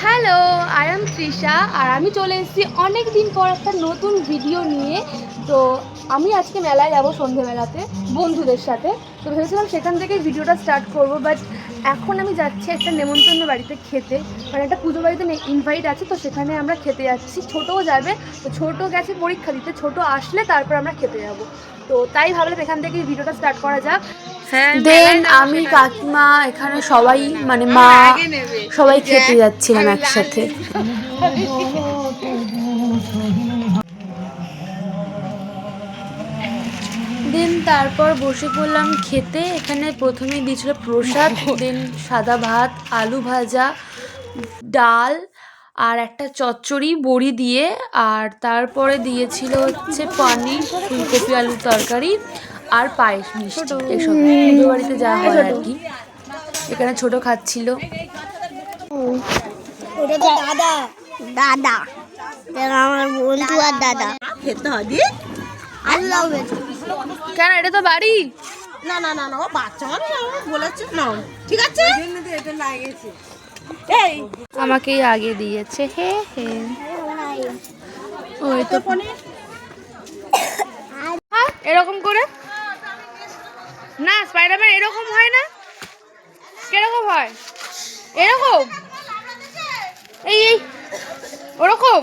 Hello, I am Trisha আর আমি চলে এসেছি অনেক দিন পর একটা নতুন ভিডিও নিয়ে। তো আমি আজকে মেলায় যাব সন্ধেবেলাতে বন্ধুদের সাথে। তো ভেবেছিলাম সেখান থেকেই ভিডিওটা স্টার্ট করব, বাট এখন আমি যাচ্ছি একটা নেমন্তন্ন বাড়িতে খেতে, মানে একটা পুজো বাড়িতে ইনভাইট আছে, তো সেখানে আমরা খেতে যাচ্ছি। ছোটও যাবে, তো ছোটো গেছে পরীক্ষা দিতে, ছোটো আসলে তারপর আমরা খেতে যাব। তো তাই ভাবলাম এখান থেকেই ভিডিওটা স্টার্ট করা যাক। দেন আমি কাকিমা এখানে সবাই মানে মা সবাই খেতে যাচ্ছিলাম একসাথে। দেন তারপর বসে পড়লাম খেতে। এখানে প্রথমেই দিয়েছিল প্রসাদ, দেন সাদা ভাত, আলু ভাজা, ডাল আর একটা চচ্চড়ি বড়ি দিয়ে, আর তারপরে দিয়েছিল হচ্ছে পনির, ফুলকপি আলুর তরকারি আর পায়েস, মিষ্টি, এসব পুজো বাড়িতে যা হয় আর কি। এখানে ছোট খাচ্ছিল। দাদা দাদা আমার বন্ধু আর দাদা খেতে হবে। আল্লাহ কেন, এটা তো বাড়ি। না না না না, ও বাচ্চা মানুষ আমার বলেছে না, ঠিক আছে। এটা লাগেছে, এই আমাকেই আগে দিয়েছে। হে হে, ওই তো এরকম করে না, স্পাইডারম্যান এরকম হয় না, কিরকম হয় এরকম, এই এই ওরকম।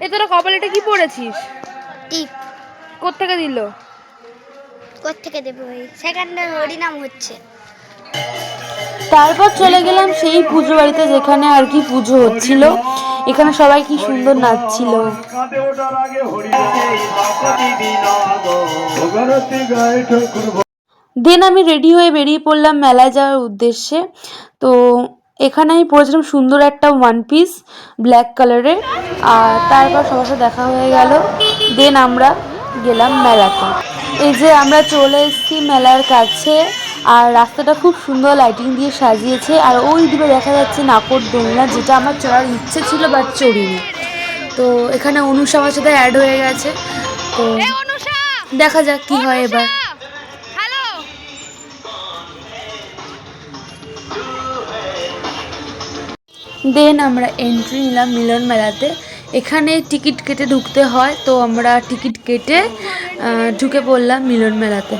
এ তোরা কপালে এটা কি পড়েছিস? টিপ কোত্থেকে দিল? কোত্থেকে দেবো? ওই সেখানে হরিনাম হচ্ছে। তারপর চলে গেলাম সেই পুজো বাড়িতে যেখানে আর কি পুজো হচ্ছিল। এখানে সবাই কি সুন্দর নাচছিল। দেন আমি রেডি হয়ে বেরিয়ে পড়লাম মেলায় যাওয়ার উদ্দেশ্যে। তো এখানে আমি পরেছিলাম সুন্দর একটা ওয়ান পিস ব্ল্যাক কালারের, আর তারপর সবার সাথে দেখা হয়ে গেল। দেন আমরা গেলাম মেলাতে। এই যে আমরা চলে এসেছি মেলার কাছে, আর রাস্তাটা খুব সুন্দর লাইটিং দিয়ে সাজিয়েছে। আর ওই দিকে দেখা যাচ্ছে নাগরদোলনা, যেটা আমার চড়ার ইচ্ছে ছিল বাট চড়িনি। তো এখানে অনুষা আমার সাথে অ্যাড হয়ে গেছে, তো দেখা যাক কি হয় এবার। দেন আমরা এন্ট্রি নিলাম মিলন মেলাতে। এখানে টিকিট কেটে ঢুকতে হয়, তো আমরা টিকিট কেটে ঢুকে পড়লাম মিলন মেলাতে।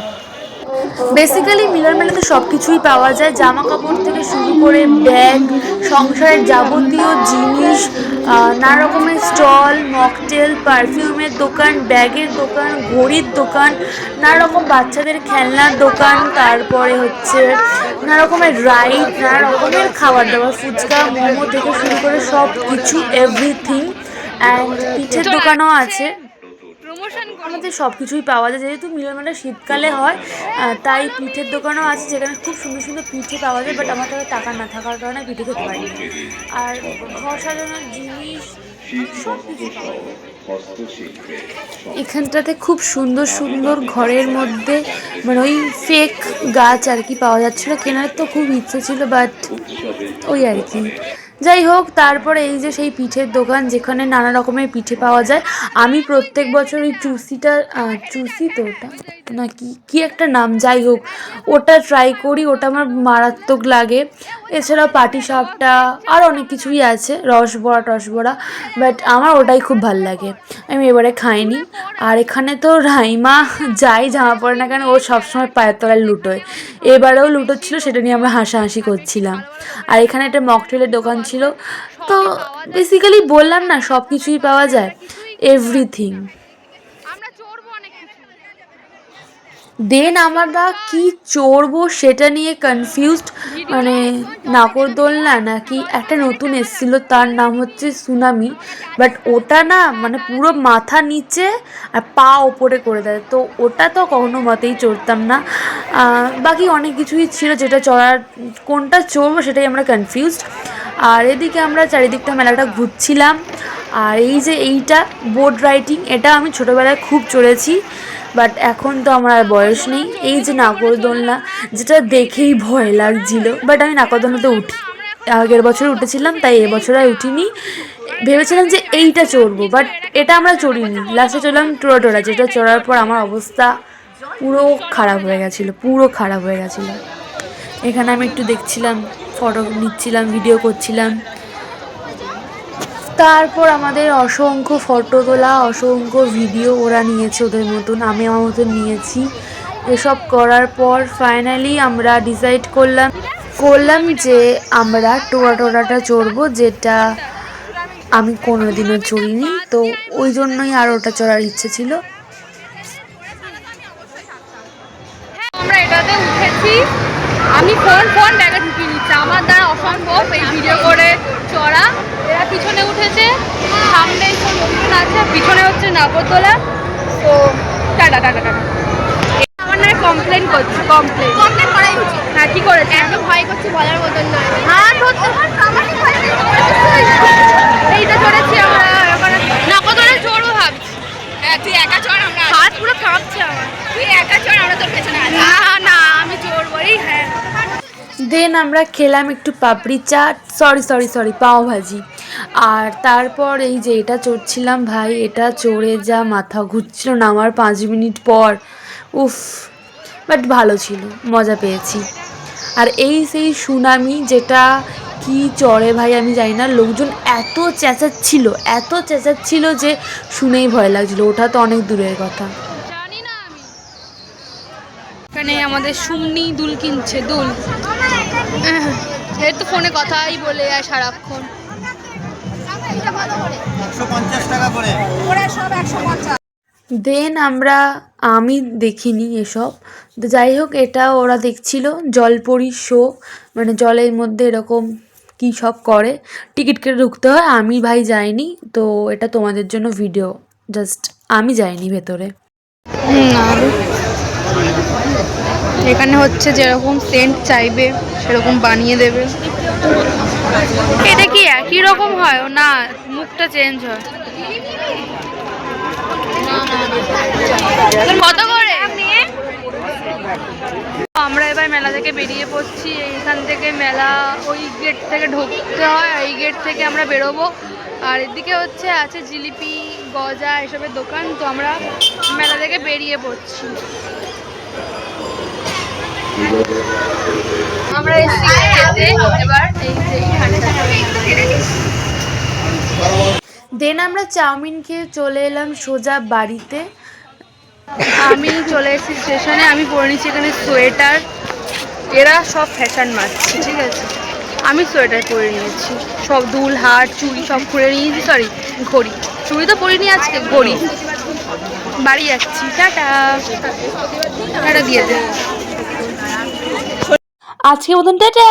বেসিক্যালি মিলন মেলাতে সব কিছুই পাওয়া যায়, জামা কাপড় থেকে শুরু করে ব্যাগ, সংসারের যাবতীয় জিনিস, নানা রকমের স্টল, মকটেল, পারফিউমের দোকান, ব্যাগের দোকান, ঘড়ির দোকান, নানা রকম বাচ্চাদের খেলনার দোকান, তারপরে হচ্ছে নানা রকমের রাইড, নানা রকমের খাবার দাবার, ফুচকা, মোমো থেকে শুরু করে সব কিছু, এভরিথিং। অ্যান্ড পিঠের দোকানও আছে। আমাদের সব কিছুই পাওয়া যায়, যেহেতু মিলন মেলা শীতকালে হয়, তাই পিঠের দোকানও আছে যেখানে খুব সুন্দর সুন্দর পিঠে পাওয়া যায়। বাট আমার কাছে টাকা না থাকার কারণে পিঠে খেতে পারিনি। আর ঘর সাজানোর জিনিস সব কিছু পাওয়া যায় এখানটাতে। খুব সুন্দর সুন্দর ঘরের মধ্যে মানে ওই ফেক গাছ আর কি পাওয়া যাচ্ছিলো। কেনার তো খুব ইচ্ছে ছিল, বাট ওই আর কি, যাই হোক। তারপরে এই যে সেই পিঠের দোকান, যেখানে নানা রকমের পিঠে পাওয়া যায়। আমি প্রত্যেক বছর ওই চুষি তো ওটা নাকি কি একটা নাম, যাই হোক ওটা ট্রাই করি, ওটা আমার মারাত্মক লাগে। এছাড়াও পাটিসাপটা আর অনেক কিছুই আছে, রসবড়া, বাট আমার ওটাই খুব ভাল লাগে, আমি এবারে খাইনি। আর এখানে তো রাইমা যাই জামা পরে না কেন, ও সবসময় পায়ের তলায় লুটোয়। এবারেও লুটোচ্ছিল, সেটা নিয়ে আমরা হাসাহাসি করছিলাম। আর এখানে একটা মকটেলের দোকান ছিল। তো বেসিক্যালি বললাম না, সব কিছুই পাওয়া যায়, এভরিথিং। দেন আমরা কি চড়বো সেটা নিয়ে কনফিউজড, মানে নাগরদোলনা নাকি একটা নতুন এসেছিল তার নাম হচ্ছে সুনামি, বাট ওটা না মানে পুরো মাথা নিচে আর পা ওপরে করে দেয়, তো ওটা তো কখনো মতেই চড়তাম না। বাকি অনেক কিছুই ছিল যেটা চড়ার, কোনটা চড়বো সেটাই আমরা কনফিউজড। আর এদিকে আমরা চারিদিকটা মেলাটা ঘুরছিলাম। আর এই যে এইটা বোট রাইডিং, এটা আমি ছোটোবেলায় খুব চড়েছি, বাট এখন তো আমার আর বয়স নেই। এই যে নাগরদোলনা, যেটা দেখেই ভয় লাগছিল, বাট আমি নাগরদোলনাতে উঠি, আগের বছর উঠেছিলাম, তাই এবছর আর উঠিনি। ভেবেছিলাম যে এইটা চড়বো, বাট এটা আমরা চড়িনি, লাস্টে চড়লাম টোরা, যেটা চড়ার পর আমার অবস্থা পুরো খারাপ হয়ে গেছিলো। এখানে আমি একটু দেখছিলাম, ফটো নিচ্ছিলাম, ভিডিও করছিলাম। তারপর আমাদের অসংখ্য ফটো তোলা, অসংখ্য ভিডিও ওরা নিয়েছে ওদের মতন, আমি আমার মতন নিয়েছি। এসব করার পর ফাইনালি আমরা ডিসাইড করলাম যে আমরা টোরাটা চড়বো, যেটা আমি কোনোদিনও চড়িনি, তো ওই জন্যই আর ওটা চড়ার ইচ্ছে ছিল। আমরা এটাতে উঠেছি, আমি ফোন ব্যাগে ঢুকিয়ে নিচ্ছি, আমার দ্বারা অসম্ভব এই ভিডিও করে চড়া। এরা পিছনে উঠেছে, সামনে সব লোকজন আছে, পিছনে হচ্ছে নাগরদোলা। তো টাটা টাটা টাটা। আমার নামে কমপ্লেন করছি, কমপ্লেন করাই উচিত। হ্যাঁ, কি করেছে? এত ভয় করছি বলার মতন নয়। হ্যাঁ সত্যি, এইটা চড়েছি আমরা, নাগরদোলা চড়বো ভাবছি। হ্যাঁ তুই একা চড়, আমরা হাত পুরো কাঁপছে আমার। তুই একা চড়, আমরা তোর পেছনে আছি। না না আমি চড়বো। হ্যাঁ। দেন আমরা খেলাম একটু পাপড়ি চাট, সরি পাও ভাজি। আর তারপর এই যে এটা চড়ছিলাম, ভাই এটা চড়ে যা মাথা ঘুরছিল না আমার 5 মিনিট পর, উফ। বাট ভালো ছিল, মজা পেয়েছি। আর এই সেই সুনামি, যেটা কি চড়ে ভাই আমি জানি না, লোকজন এত চেঁচাচ্ছিল যে শুনেই ভয় লাগছিল। ওটা তো অনেক দূরের কথা। জানি না আমি। এখানে আমাদের সুমনি দুল কিনছে, দুল। এর তো ফোনে কথাই বলে যায় সারাক্ষণ। 150 টাকা করে। ওরা সব 150। দেন আমি দেখিনি এসব, তো যাই হোক এটা ওরা দেখছিল জলপরী শো, মানে জলের মধ্যে এরকম কি সব করে, টিকিট কেটে ঢুকতে হয়। আমি ভাই যাইনি, তো এটা তোমাদের জন্য ভিডিও, জাস্ট আমি যাইনি ভেতরে। এখানে হচ্ছে যেরকম সেন্ট চাইবে সেরকম বানিয়ে দেবে। এটা কি একই রকম হয়? না, মুখটা চেঞ্জ হয়। কত করে? আমরা এবার মেলা থেকে বেরিয়ে পড়ছি। এইখান থেকে মেলা ওই গেট থেকে ঢুকতে হয়, এই গেট থেকে আমরা বেরোবো। আর এদিকে আছে জিলিপি, গজা এসবের দোকান। তো আমরা মেলা থেকে বেরিয়ে পড়ছি। আমরা এবার দেন আমরা চাউমিন খেয়ে চলে এলাম সোজা বাড়িতে। আমি চলে এসেছি স্টেশনে। আমি পরে নিচ্ছি এখানে সোয়েটার। এরা সব ফ্যাশন মারছে, ঠিক আছে। আমি সোয়েটার পরে নিয়েছি, সব দুল হার চুড়ি সব খুলে নিয়েছি। সরি, ঘড়ি, চুড়ি তো পরিনি আজকে, ঘড়ি। বাড়ি যাচ্ছি, টাটা। টাটা দিয়ে দে। আজকে মতন টাটা।